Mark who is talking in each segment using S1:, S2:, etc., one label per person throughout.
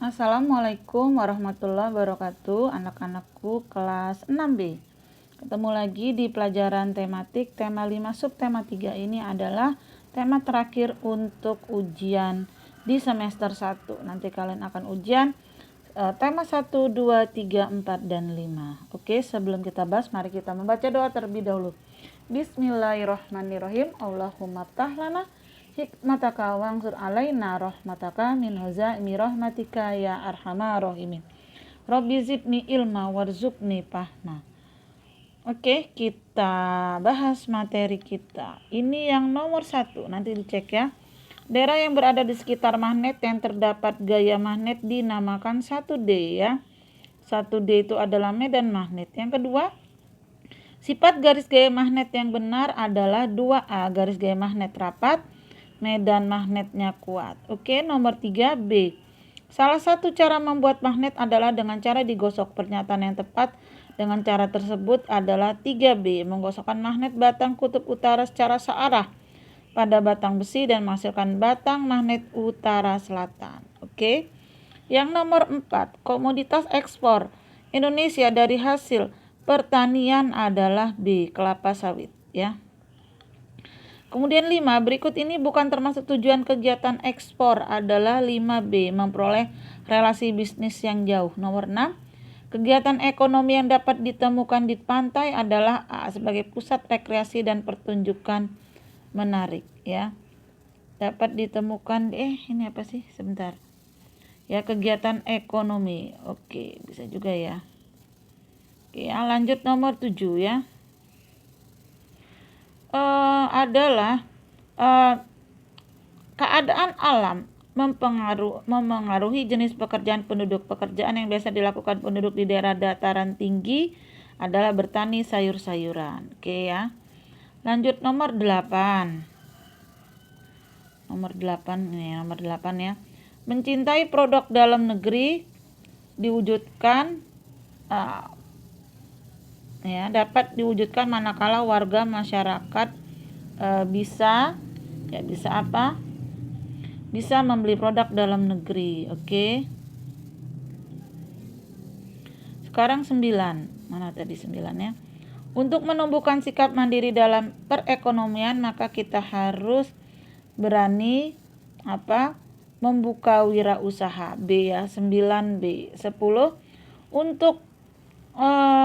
S1: Assalamualaikum warahmatullahi wabarakatuh, anak-anakku kelas 6B. Ketemu lagi di pelajaran tematik tema 5 subtema 3 ini adalah tema terakhir untuk ujian di semester 1. Nanti kalian akan ujian tema 1, 2, 3, 4, dan 5. Oke, sebelum kita bahas, mari kita membaca doa terlebih dahulu. Bismillahirrahmanirrahim. Allahumma ftah lana hikmataka wangsur alaina rahmataka min huzaimi rahmatika ya arhamar rahimin. Rabbi zidni ilma warzuqni fahma. Oke, kita bahas materi kita. Ini yang nomor 1, nanti dicek ya. Daerah yang berada di sekitar magnet yang terdapat gaya magnet dinamakan 1D ya. 1D itu adalah medan magnet. Yang kedua, sifat garis gaya magnet yang benar adalah 2A, garis gaya magnet rapat, medan magnetnya kuat. Oke, nomor 3B. Salah satu cara membuat magnet adalah dengan cara digosok. Pernyataan yang tepat dengan cara tersebut adalah 3B. Menggosokkan magnet batang kutub utara secara searah pada batang besi dan menghasilkan batang magnet utara selatan. Oke. Yang nomor 4, komoditas ekspor Indonesia dari hasil pertanian adalah B, kelapa sawit ya. Kemudian 5, berikut ini bukan termasuk tujuan kegiatan ekspor adalah 5B, memperoleh relasi bisnis yang jauh. Nomor 6, kegiatan ekonomi yang dapat ditemukan di pantai adalah A, sebagai pusat rekreasi dan pertunjukan menarik ya. Dapat ditemukan ini apa sih? Sebentar. Ya, kegiatan ekonomi. Oke, bisa juga ya. Oke, lanjut nomor 7 ya. Adalah keadaan alam memengaruhi jenis pekerjaan penduduk. Pekerjaan yang biasa dilakukan penduduk di daerah dataran tinggi adalah bertani sayur-sayuran. Oke ya. Lanjut nomor 8. Nomor 8 ya. Mencintai produk dalam negeri diwujudkan dapat diwujudkan manakala warga masyarakat bisa membeli produk dalam negeri. Oke. Sekarang 9. Mana tadi 9 ya? Untuk menumbuhkan sikap mandiri dalam perekonomian, maka kita harus berani membuka wirausaha. B ya, 9B. 10, untuk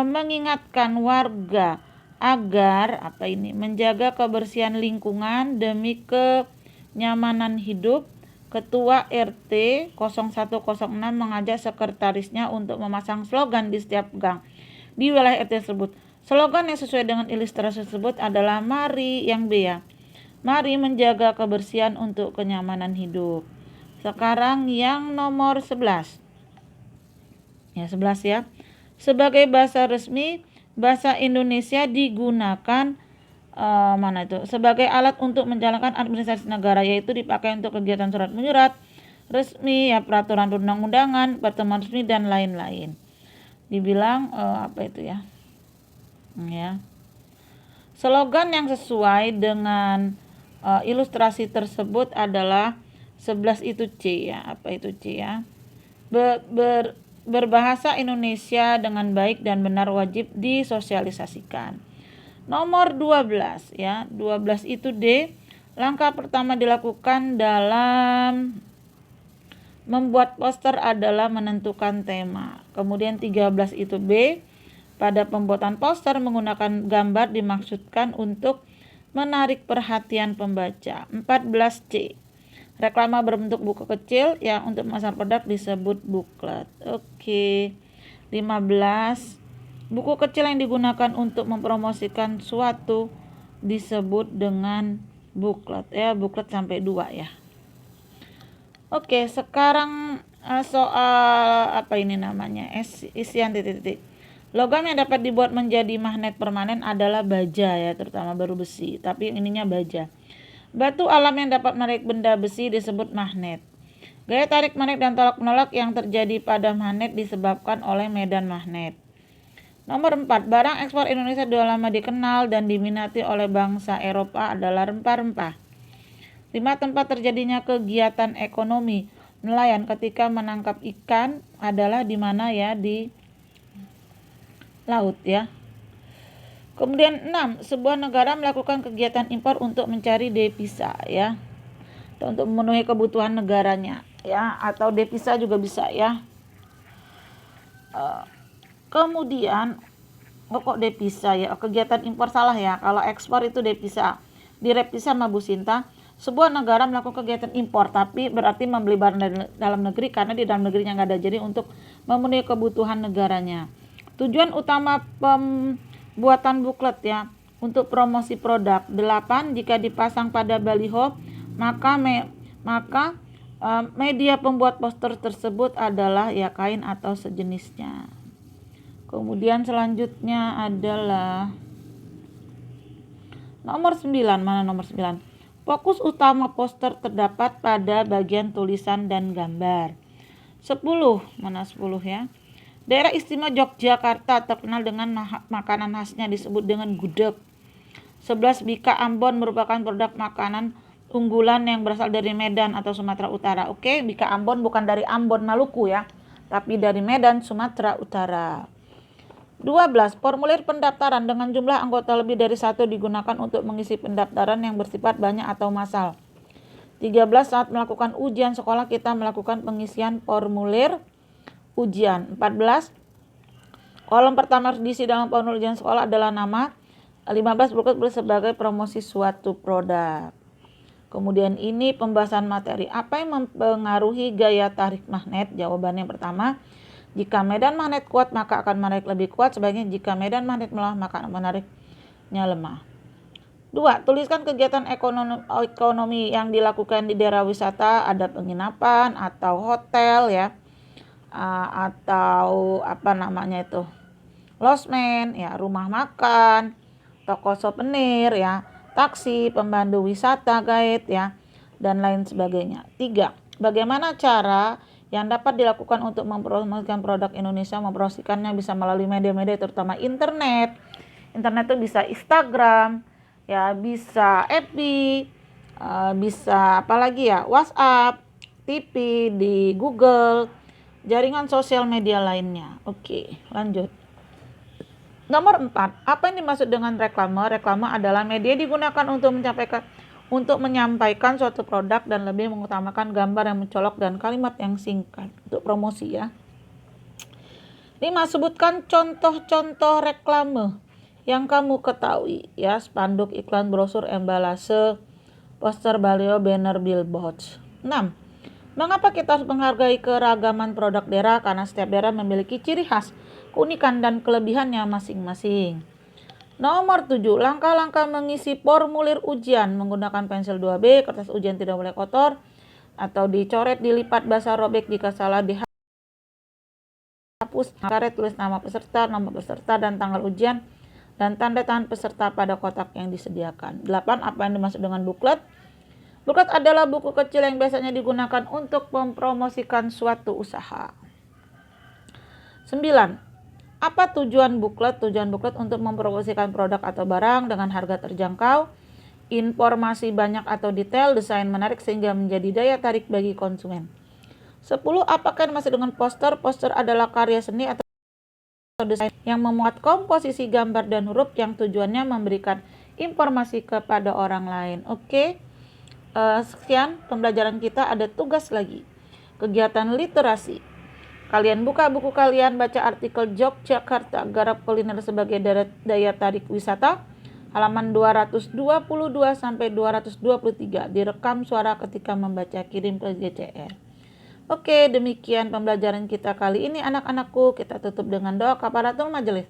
S1: mengingatkan warga agar menjaga kebersihan lingkungan demi kenyamanan hidup. Ketua RT 0106 mengajak sekretarisnya untuk memasang slogan di setiap gang di wilayah RT tersebut. Slogan yang sesuai dengan ilustrasi tersebut adalah mari yang B ya. Mari menjaga kebersihan untuk kenyamanan hidup. Sekarang yang nomor 11. Ya, 11 ya. Sebagai bahasa resmi, bahasa Indonesia digunakan sebagai alat untuk menjalankan administrasi negara, yaitu dipakai untuk kegiatan surat menyurat resmi ya, peraturan perundang-undangan, pertemuan resmi dan lain-lain. Dibilang ya. Slogan yang sesuai dengan ilustrasi tersebut adalah 11 itu C ya. Apa itu C ya? Berbahasa Indonesia dengan baik dan benar wajib disosialisasikan. Nomor 12 ya. 12 itu D. Langkah pertama dilakukan dalam membuat poster adalah menentukan tema. Kemudian 13 itu B. Pada pembuatan poster menggunakan gambar dimaksudkan untuk menarik perhatian pembaca. 14 C. Reklama berbentuk buku kecil yang untuk memasar produk disebut buklet. Oke. 15. Buku kecil yang digunakan untuk mempromosikan suatu disebut dengan buklet ya, buklet sampai 2 ya. Oke, sekarang soal isian titik-titik. Logam yang dapat dibuat menjadi magnet permanen adalah baja ya, terutama baru besi, tapi ininya baja. Batu alam yang dapat menarik benda besi disebut magnet. Gaya tarik magnet dan tolak menolak yang terjadi pada magnet disebabkan oleh medan magnet. Nomor 4, barang ekspor Indonesia sudah lama dikenal dan diminati oleh bangsa Eropa adalah rempah-rempah. 5, tempat terjadinya kegiatan ekonomi. nelayan ketika menangkap ikan adalah di mana ya, di laut ya. Kemudian 6, sebuah negara melakukan kegiatan impor untuk mencari devisa ya, atau untuk memenuhi kebutuhan negaranya ya, atau devisa juga bisa ya. Kemudian kok devisa ya, kegiatan impor salah ya, kalau ekspor itu devisa. Direvisi sama Bu Sinta, sebuah negara melakukan kegiatan impor tapi berarti membeli barang dari dalam negeri karena di dalam negerinya nggak ada, jadi untuk memenuhi kebutuhan negaranya. Tujuan utama pembuatan buklet ya, untuk promosi produk. 8, jika dipasang pada baliho maka media pembuat poster tersebut adalah ya kain atau sejenisnya. Kemudian selanjutnya adalah nomor 9. Mana nomor 9? Fokus utama poster terdapat pada bagian tulisan dan gambar. 10. Mana 10 ya? Daerah Istimewa Yogyakarta terkenal dengan makanan khasnya disebut dengan gudeg. 11. Bika Ambon merupakan produk makanan unggulan yang berasal dari Medan atau Sumatera Utara. Oke, Bika Ambon bukan dari Ambon Maluku ya, tapi dari Medan, Sumatera Utara. 12. Formulir pendaftaran dengan jumlah anggota lebih dari 1 digunakan untuk mengisi pendaftaran yang bersifat banyak atau massal. 13. Saat melakukan ujian sekolah kita melakukan pengisian formulir ujian. 14. Kolom pertama harus diisi dalam formulir ujian sekolah adalah nama. 15. Buklet sebagai promosi suatu produk. Kemudian ini pembahasan materi. Apa yang mempengaruhi gaya tarik magnet? Jawabannya yang pertama, jika medan magnet kuat maka akan menarik lebih kuat, sebaliknya jika medan magnet melemah maka menariknya lemah. 2. Tuliskan kegiatan ekonomi yang dilakukan di daerah wisata, ada penginapan atau hotel ya, atau apa namanya itu, losmen ya, rumah makan, toko souvenir ya, taksi, pemandu wisata, guide ya, dan lain sebagainya. 3. Bagaimana cara yang dapat dilakukan untuk mempromosikan produk Indonesia? Mempromosikannya bisa melalui media-media terutama internet. Internet itu bisa Instagram ya, bisa FB, bisa apalagi ya, WhatsApp, TV, di Google, jaringan sosial media lainnya. Oke, lanjut. Nomor 4, apa yang dimaksud dengan reklame? Reklame adalah media digunakan untuk menyampaikan suatu produk dan lebih mengutamakan gambar yang mencolok dan kalimat yang singkat untuk promosi ya. 5. Sebutkan contoh-contoh reklame yang kamu ketahui ya, spanduk, iklan, brosur, embalase, poster, baliho, banner, billboards. 6. Mengapa kita harus menghargai keragaman produk daerah? Karena setiap daerah memiliki ciri khas, keunikan dan kelebihannya masing-masing. Nomor 7. Langkah-langkah mengisi formulir ujian menggunakan pensil 2B. Kertas ujian tidak boleh kotor atau dicoret, dilipat, basah, robek. Jika salah dihapus, karet, tulis nama peserta, nomor peserta, dan tanggal ujian, dan tanda tangan peserta pada kotak yang disediakan. 8. Apa yang dimaksud dengan buklet? Buklet adalah buku kecil yang biasanya digunakan untuk mempromosikan suatu usaha. 9. Apa tujuan buklet? Tujuan buklet untuk mempromosikan produk atau barang dengan harga terjangkau, informasi banyak atau detail, desain menarik sehingga menjadi daya tarik bagi konsumen. 10. Apakah yang dimaksud dengan poster? Poster adalah karya seni atau desain yang memuat komposisi gambar dan huruf yang tujuannya memberikan informasi kepada orang lain. Oke, sekian pembelajaran kita. Ada tugas lagi, kegiatan literasi. Kalian buka buku kalian, baca artikel Yogyakarta garap kuliner sebagai daya tarik wisata, halaman 222 sampai 223. Direkam suara ketika membaca, kirim ke GCR. Oke, demikian pembelajaran kita kali ini anak-anakku. Kita tutup dengan doa kafaratul majelis.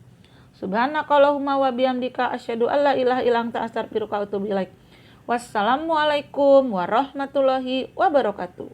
S1: Subhanakallahumma wa bihamdika asyhadu alla ilaha illa anta astaghfiruka wa atubu ilaik. Wassalamualaikum warahmatullahi wabarakatuh.